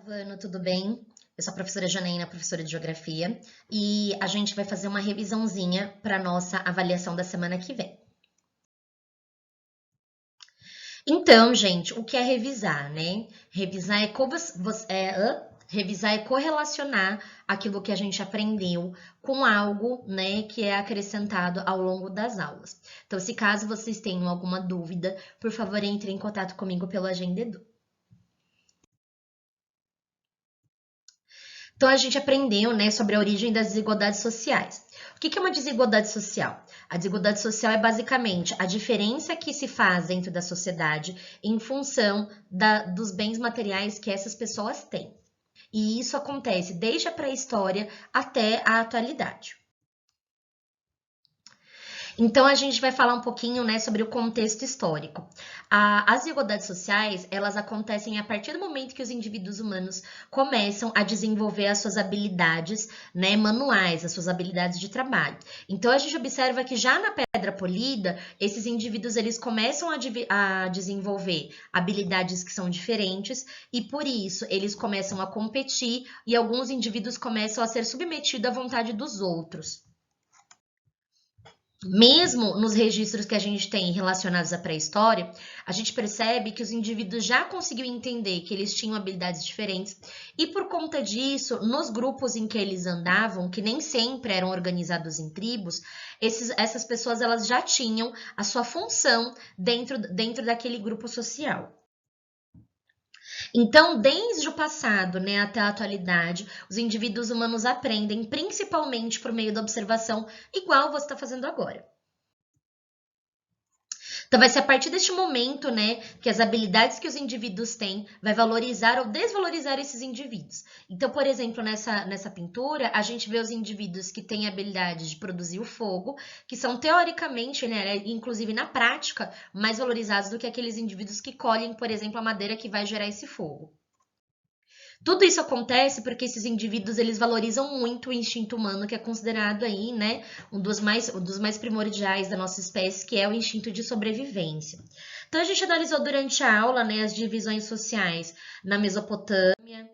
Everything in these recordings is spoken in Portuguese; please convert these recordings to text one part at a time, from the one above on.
Vano, tudo bem? Eu sou a professora Janaína, professora de Geografia, e a gente vai fazer uma revisãozinha para nossa avaliação da semana que vem. Então, gente, o que é revisar, né? Revisar é correlacionar aquilo que a gente aprendeu com algo, né, que é acrescentado ao longo das aulas. Então, se caso vocês tenham alguma dúvida, por favor, entre em contato comigo pelo Agenda Edu. Então, a gente aprendeu, né, sobre a origem das desigualdades sociais. O que é uma desigualdade social? A desigualdade social é basicamente a diferença que se faz dentro da sociedade em função dos bens materiais que essas pessoas têm. E isso acontece desde a pré-história até a atualidade. Então, a gente vai falar um pouquinho, né, sobre o contexto histórico. As desigualdades sociais, elas acontecem a partir do momento que os indivíduos humanos começam a desenvolver as suas habilidades, né, manuais, as suas habilidades de trabalho. Então, a gente observa que já na Pedra Polida, esses indivíduos, eles começam a desenvolver habilidades que são diferentes e, por isso, eles começam a competir e alguns indivíduos começam a ser submetidos à vontade dos outros. Mesmo nos registros que a gente tem relacionados à pré-história, a gente percebe que os indivíduos já conseguiram entender que eles tinham habilidades diferentes e por conta disso, nos grupos em que eles andavam, que nem sempre eram organizados em tribos, essas pessoas elas já tinham a sua função dentro daquele grupo social. Então, desde o passado, né, até a atualidade, os indivíduos humanos aprendem principalmente por meio da observação, igual você está fazendo agora. Então, vai ser a partir deste momento, né, que as habilidades que os indivíduos têm vai valorizar ou desvalorizar esses indivíduos. Então, por exemplo, nessa pintura, a gente vê os indivíduos que têm a habilidade de produzir o fogo, que são teoricamente, né, inclusive na prática, mais valorizados do que aqueles indivíduos que colhem, por exemplo, a madeira que vai gerar esse fogo. Tudo isso acontece porque esses indivíduos eles valorizam muito o instinto humano, que é considerado aí, né, um dos mais primordiais da nossa espécie, que é o instinto de sobrevivência. Então a gente analisou durante a aula, né, as divisões sociais na Mesopotâmia,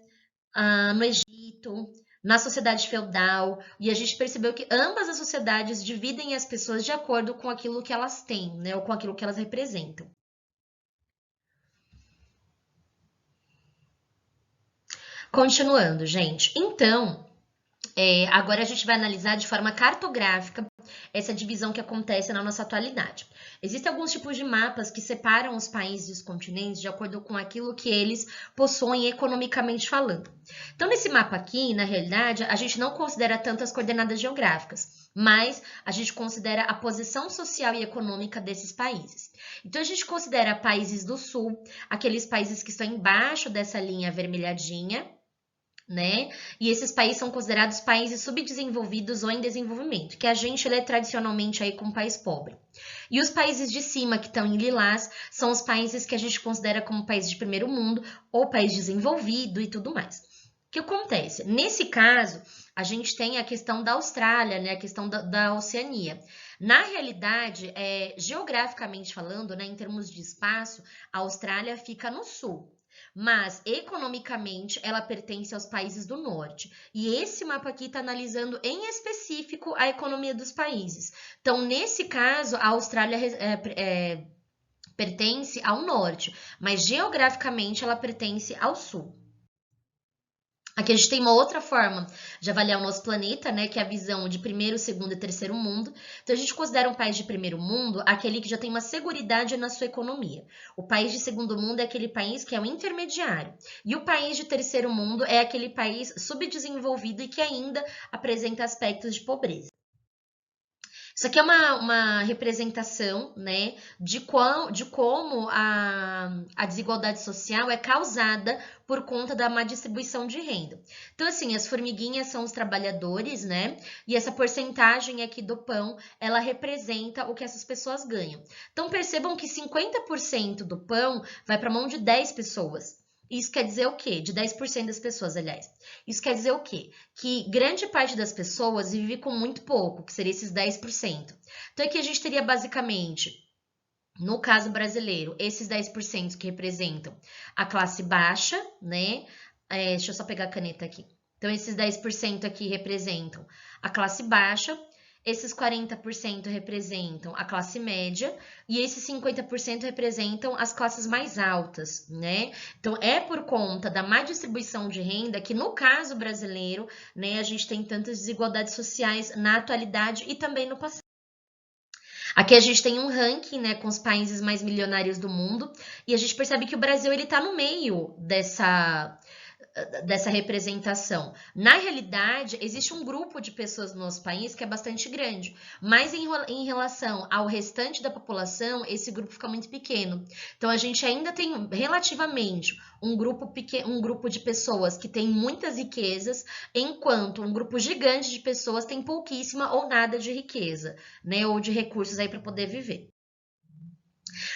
no Egito, na sociedade feudal, e a gente percebeu que ambas as sociedades dividem as pessoas de acordo com aquilo que elas têm, né, ou com aquilo que elas representam. Continuando, gente. Então, agora a gente vai analisar de forma cartográfica essa divisão que acontece na nossa atualidade. Existem alguns tipos de mapas que separam os países e os continentes de acordo com aquilo que eles possuem economicamente falando. Então, nesse mapa aqui, na realidade, a gente não considera tantas coordenadas geográficas, mas a gente considera a posição social e econômica desses países. Então, a gente considera países do sul, aqueles países que estão embaixo dessa linha avermelhadinha, né? E esses países são considerados países subdesenvolvidos ou em desenvolvimento, que a gente lê tradicionalmente aí como país pobre. E os países de cima, que estão em lilás, são os países que a gente considera como países de primeiro mundo ou país desenvolvido e tudo mais. O que acontece? Nesse caso, a gente tem a questão da Austrália, né? A questão da Oceania. Na realidade, geograficamente falando, né, em termos de espaço, a Austrália fica no sul. Mas, economicamente, ela pertence aos países do norte. E esse mapa aqui está analisando em específico a economia dos países. Então, nesse caso, a Austrália pertence ao norte, mas geograficamente ela pertence ao sul. Aqui a gente tem uma outra forma de avaliar o nosso planeta, né, que é a visão de primeiro, segundo e terceiro mundo. Então, a gente considera um país de primeiro mundo aquele que já tem uma seguridade na sua economia. O país de segundo mundo é aquele país que é o intermediário. E o país de terceiro mundo é aquele país subdesenvolvido e que ainda apresenta aspectos de pobreza. Isso aqui é uma representação, né, de como a desigualdade social é causada por conta da má distribuição de renda. Então, assim, as formiguinhas são os trabalhadores, né, e essa porcentagem aqui do pão, ela representa o que essas pessoas ganham. Então, percebam que 50% do pão vai para a mão de 10 pessoas. Isso quer dizer o quê? De 10% das pessoas, aliás. Isso quer dizer o quê? Que grande parte das pessoas vive com muito pouco, que seria esses 10%. Então, aqui a gente teria basicamente, no caso brasileiro, esses 10% que representam a classe baixa, né? Deixa eu só pegar a caneta aqui. Então, esses 10% aqui representam a classe baixa, esses 40% representam a classe média e esses 50% representam as classes mais altas, né? Então, é por conta da má distribuição de renda que, no caso brasileiro, né, a gente tem tantas desigualdades sociais na atualidade e também no passado. Aqui a gente tem um ranking, né, com os países mais milionários do mundo, e a gente percebe que o Brasil ele está no meio dessa representação. Na realidade, existe um grupo de pessoas no nosso país que é bastante grande, mas em relação ao restante da população, esse grupo fica muito pequeno. Então, a gente ainda tem relativamente um grupo de pessoas que tem muitas riquezas, enquanto um grupo gigante de pessoas tem pouquíssima ou nada de riqueza, né, ou de recursos aí para poder viver.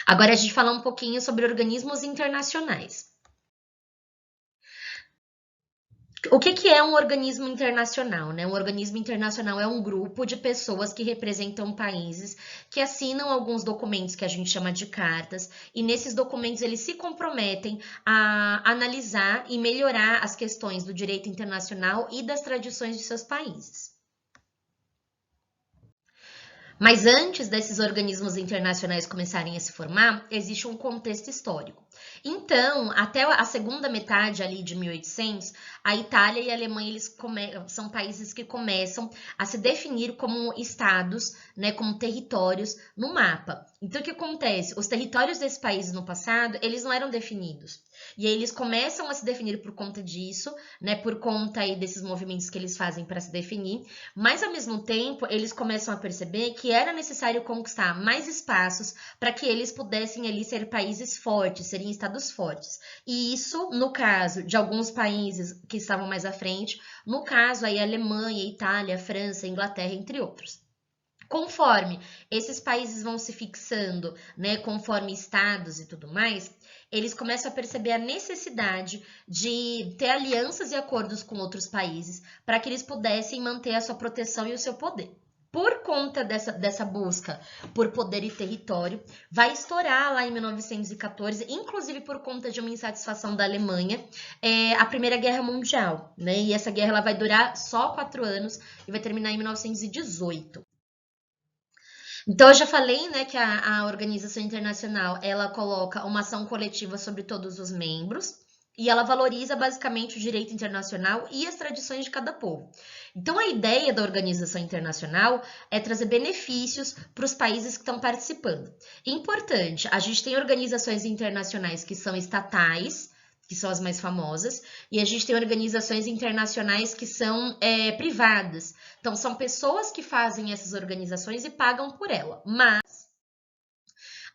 Agora a gente falar um pouquinho sobre organismos internacionais. O que é um organismo internacional, né? Um organismo internacional é um grupo de pessoas que representam países que assinam alguns documentos que a gente chama de cartas, e nesses documentos eles se comprometem a analisar e melhorar as questões do direito internacional e das tradições de seus países. Mas antes desses organismos internacionais começarem a se formar, existe um contexto histórico. Então, até a segunda metade ali de 1800, a Itália e a Alemanha são países que começam a se definir como estados, né, como territórios no mapa. Então, o que acontece? Os territórios desses países no passado, eles não eram definidos. E aí eles começam a se definir por conta disso, né, por conta aí desses movimentos que eles fazem para se definir, mas ao mesmo tempo eles começam a perceber que era necessário conquistar mais espaços para que eles pudessem ali ser países fortes, seriam estados fortes. E isso, no caso de alguns países que estavam mais à frente, no caso aí Alemanha, Itália, França, Inglaterra, entre outros. Conforme esses países vão se fixando, né, conforme estados e tudo mais, eles começam a perceber a necessidade de ter alianças e acordos com outros países para que eles pudessem manter a sua proteção e o seu poder. Por conta dessa busca por poder e território, vai estourar lá em 1914, inclusive por conta de uma insatisfação da Alemanha, a Primeira Guerra Mundial, né? E essa guerra ela vai durar só 4 anos e vai terminar em 1918. Então, eu já falei, né, que a organização internacional, ela coloca uma ação coletiva sobre todos os membros e ela valoriza basicamente o direito internacional e as tradições de cada povo. Então, a ideia da organização internacional é trazer benefícios para os países que estão participando. Importante, a gente tem organizações internacionais que são estatais, que são as mais famosas, e a gente tem organizações internacionais que são privadas. Então, são pessoas que fazem essas organizações e pagam por ela. Mas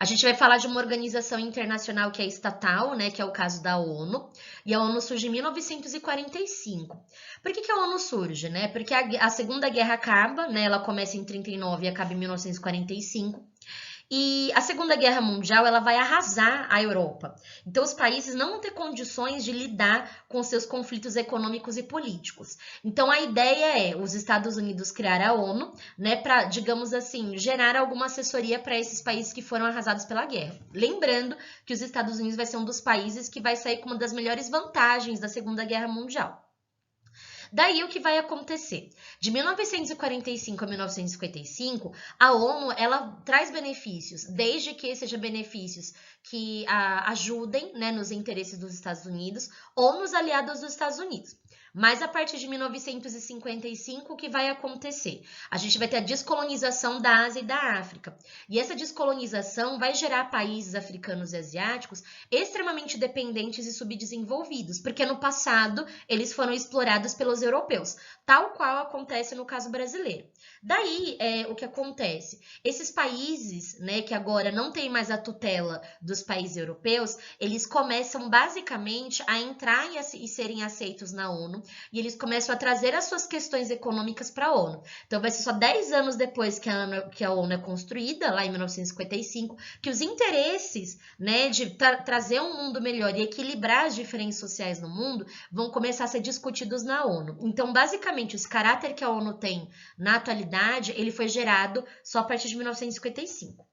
a gente vai falar de uma organização internacional que é estatal, né, que é o caso da ONU, e a ONU surge em 1945. Por que a ONU surge, né? Porque a Segunda Guerra acaba, né, ela começa em 39 e acaba em 1945. E a Segunda Guerra Mundial ela vai arrasar a Europa. Então, os países não vão ter condições de lidar com seus conflitos econômicos e políticos. Então, a ideia é os Estados Unidos criar a ONU, né, para, digamos assim, gerar alguma assessoria para esses países que foram arrasados pela guerra. Lembrando que os Estados Unidos vai ser um dos países que vai sair com uma das melhores vantagens da Segunda Guerra Mundial. Daí o que vai acontecer? De 1945 a 1955, a ONU ela traz benefícios, desde que sejam benefícios que ajudem, né, nos interesses dos Estados Unidos ou nos aliados dos Estados Unidos. Mas a partir de 1955, o que vai acontecer? A gente vai ter a descolonização da Ásia e da África. E essa descolonização vai gerar países africanos e asiáticos extremamente dependentes e subdesenvolvidos, porque no passado eles foram explorados pelos europeus, tal qual acontece no caso brasileiro. Daí, o que acontece? Esses países, né, que agora não têm mais a tutela dos países europeus, eles começam basicamente a entrar e serem aceitos na ONU, e eles começam a trazer as suas questões econômicas para a ONU. Então, vai ser só 10 anos depois que a ONU é construída, lá em 1955, que os interesses, né, de trazer um mundo melhor e equilibrar as diferenças sociais no mundo vão começar a ser discutidos na ONU. Então, basicamente, esse caráter que a ONU tem na atualidade, ele foi gerado só a partir de 1955.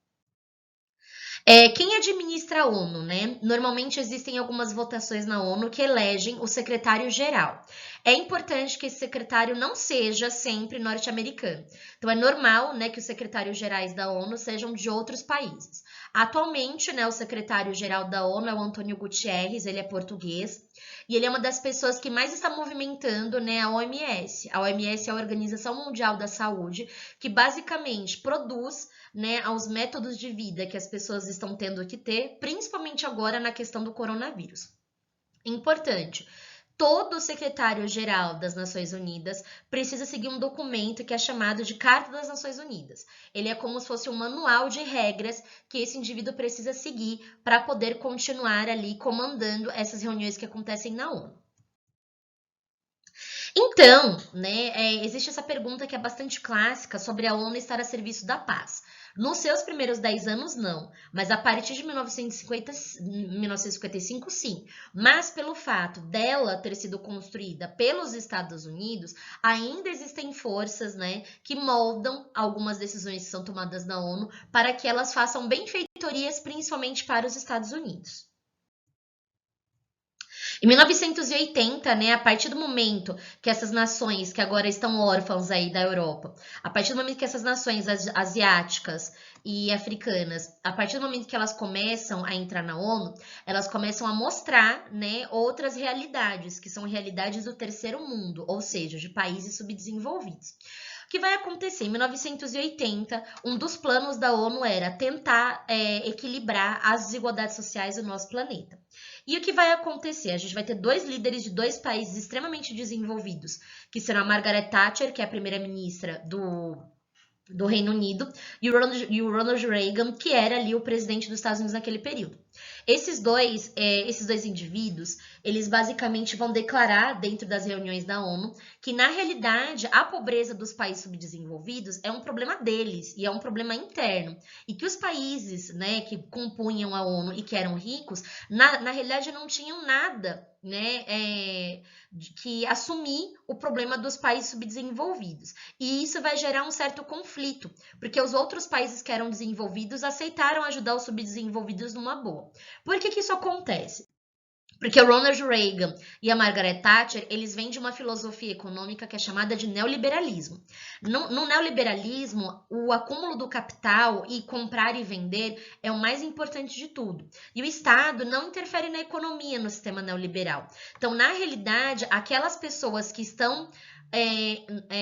Quem administra a ONU, né? Normalmente existem algumas votações na ONU que elegem o secretário-geral. É importante que esse secretário não seja sempre norte-americano. Então, é normal, né, que os secretários-gerais da ONU sejam de outros países. Atualmente, né, o secretário-geral da ONU é o Antônio Guterres, ele é português, e ele é uma das pessoas que mais está movimentando, né, a OMS. A OMS é a Organização Mundial da Saúde, que basicamente produz, né, aos métodos de vida que as pessoas estão tendo que ter, principalmente agora na questão do coronavírus. Importante. Todo secretário-geral das Nações Unidas precisa seguir um documento que é chamado de Carta das Nações Unidas. Ele é como se fosse um manual de regras que esse indivíduo precisa seguir para poder continuar ali comandando essas reuniões que acontecem na ONU. Então, né, existe essa pergunta que é bastante clássica sobre a ONU estar a serviço da paz. Nos seus primeiros 10 anos, não, mas a partir de 1955, sim. Mas pelo fato dela ter sido construída pelos Estados Unidos, ainda existem forças, né, que moldam algumas decisões que são tomadas na ONU para que elas façam benfeitorias, principalmente para os Estados Unidos. Em 1980, né, a partir do momento que essas nações que agora estão órfãos aí da Europa, a partir do momento que essas nações asiáticas e africanas, a partir do momento que elas começam a entrar na ONU, elas começam a mostrar, né, outras realidades, que são realidades do terceiro mundo, ou seja, de países subdesenvolvidos. O que vai acontecer? Em 1980, um dos planos da ONU era tentar equilibrar as desigualdades sociais do nosso planeta. E o que vai acontecer? A gente vai ter dois líderes de dois países extremamente desenvolvidos, que serão a Margaret Thatcher, que é a primeira-ministra do Reino Unido, e o Ronald Reagan, que era ali o presidente dos Estados Unidos naquele período. Esses dois indivíduos, eles basicamente vão declarar dentro das reuniões da ONU que, na realidade, a pobreza dos países subdesenvolvidos é um problema deles e é um problema interno. E que os países, né, que compunham a ONU e que eram ricos, na realidade não tinham nada, né, que assumir o problema dos países subdesenvolvidos. E isso vai gerar um certo conflito, porque os outros países que eram desenvolvidos aceitaram ajudar os subdesenvolvidos numa boa. Por que isso acontece? Porque o Ronald Reagan e a Margaret Thatcher, eles vêm de uma filosofia econômica que é chamada de neoliberalismo. No neoliberalismo, o acúmulo do capital e comprar e vender é o mais importante de tudo. E o Estado não interfere na economia no sistema neoliberal. Então, na realidade, aquelas pessoas que estão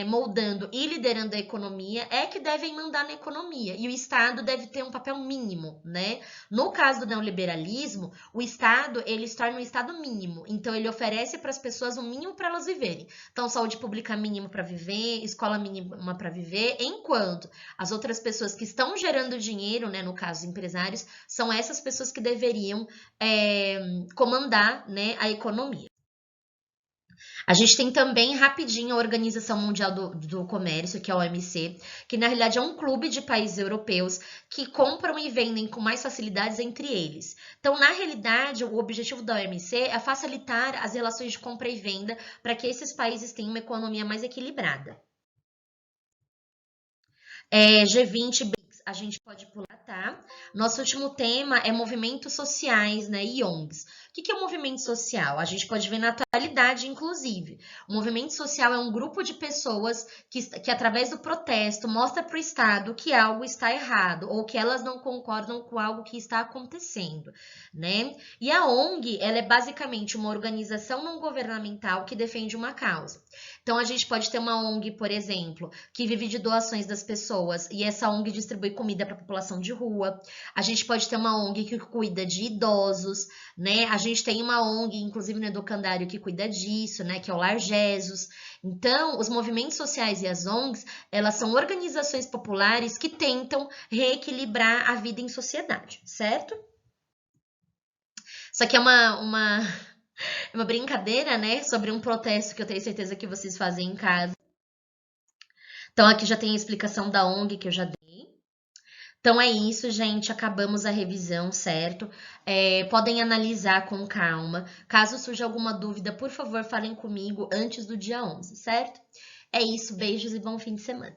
moldando e liderando a economia é que devem mandar na economia. E o Estado deve ter um papel mínimo, né? No caso do neoliberalismo, o Estado, ele se torna um Estado mínimo. Então, ele oferece para as pessoas um mínimo para elas viverem. Então, saúde pública mínima para viver, escola mínima para viver, enquanto as outras pessoas que estão gerando dinheiro, né, no caso, empresários, são essas pessoas que deveriam comandar, né, a economia. A gente tem também, rapidinho, a Organização Mundial do Comércio, que é a OMC, que na realidade é um clube de países europeus que compram e vendem com mais facilidades entre eles. Então, na realidade, o objetivo da OMC é facilitar as relações de compra e venda para que esses países tenham uma economia mais equilibrada. G20, BRICS, a gente pode pular, tá? Nosso último tema é movimentos sociais, né, e ONGs. O que é um movimento social? A gente pode ver na atualidade, inclusive. O movimento social é um grupo de pessoas que através do protesto, mostra para o Estado que algo está errado ou que elas não concordam com algo que está acontecendo, né? E a ONG, ela é basicamente uma organização não governamental que defende uma causa. Então, a gente pode ter uma ONG, por exemplo, que vive de doações das pessoas e essa ONG distribui comida para a população de rua. A gente pode ter uma ONG que cuida de idosos, né? A gente tem uma ONG, inclusive no Educandário, que cuida disso, né? Que é o Lar Jesus. Então, os movimentos sociais e as ONGs, elas são organizações populares que tentam reequilibrar a vida em sociedade, certo? Isso aqui é uma brincadeira, né? Sobre um protesto que eu tenho certeza que vocês fazem em casa. Então, aqui já tem a explicação da ONG que eu já dei. Então, é isso, gente. Acabamos a revisão, certo? Podem analisar com calma. Caso surja alguma dúvida, por favor, falem comigo antes do dia 11, certo? É isso. Beijos e bom fim de semana.